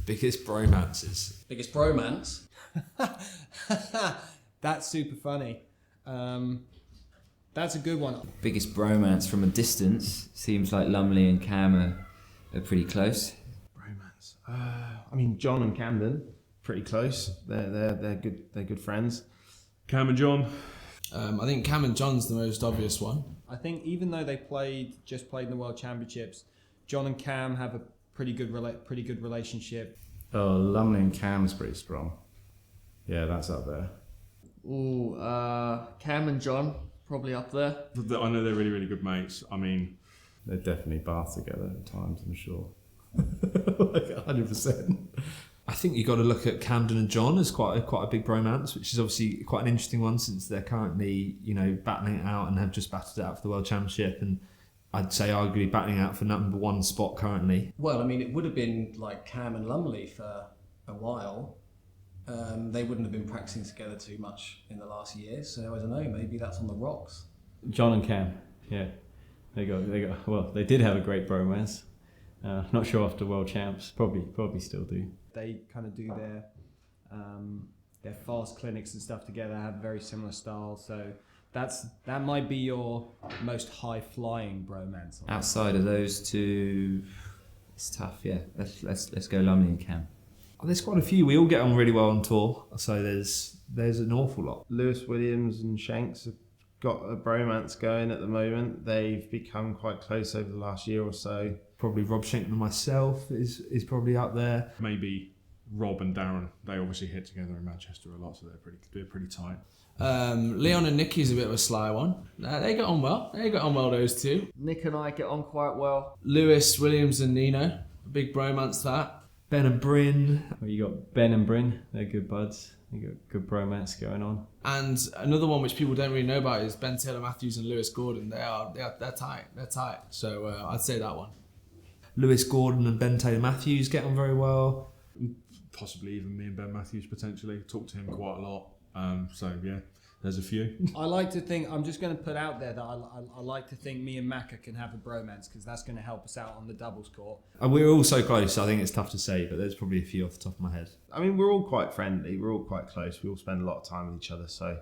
Biggest bromances. Biggest bromance? That's super funny. That's a good one. Biggest bromance from a distance seems like Lumley and Cam are pretty close. Bromance. I mean, John and Camden, pretty close. They're good. They're good friends. Cam and John. I think Cam and John's the most obvious one. I think even though they just played in the World Championships, John and Cam have a pretty good relationship. Oh, Lumley and Cam's pretty strong. Yeah, that's up there. Ooh, Cam and John, probably up there. I know they're really, really good mates. I mean, They definitely bath together at times, I'm sure. Like 100%. I think you've got to look at Camden and John as quite a big bromance, which is obviously quite an interesting one since they're currently, battling it out and have just battled it out for the World Championship, and I'd say arguably battling out for number one spot currently. Well, I mean, it would have been like Cam and Lumley for a while. They wouldn't have been practicing together too much in the last year, so I don't know, maybe that's on the rocks. John and Cam, yeah. They did have a great bromance. Not sure after World Champs, probably still do. They kind of do their fast clinics and stuff together, have very similar styles, so that might be your most high flying bromance. Outside of those two, it's tough. Yeah, let's go Lumley and Cam. Oh, there's quite a few. We all get on really well on tour, so there's an awful lot. Lewis Williams and Shanks have got a bromance going at the moment. They've become quite close over the last year or so. Probably Rob Shenkman and myself is probably up there. Maybe Rob and Darren. They obviously hit together in Manchester a lot, so they're pretty tight. Leon and Nicky's a bit of a sly one. They got on well. Those two. Nick and I get on quite well. Lewis, Williams and Nino. A big bromance that. Ben and Bryn. Well, you got Ben and Bryn, they're good buds. They got good bromance going on. And another one which people don't really know about is Ben Taylor Matthews and Lewis Gordon. They're tight. They're tight. So I'd say that one. Lewis Gordon and Ben Taylor Matthews get on very well. Possibly even me and Ben Matthews potentially. Talk to him quite a lot. So yeah, there's a few. I like to think, I'm just going to put out there that I like to think me and Macca can have a bromance, because that's going to help us out on the doubles court. And we're all so close, I think it's tough to say, but there's probably a few off the top of my head. I mean, we're all quite friendly. We're all quite close. We all spend a lot of time with each other. So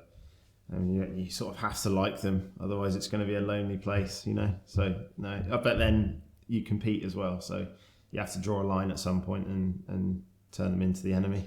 you sort of have to like them. Otherwise, it's going to be a lonely place, So, no. But then you compete as well. So you have to draw a line at some point and turn them into the enemy.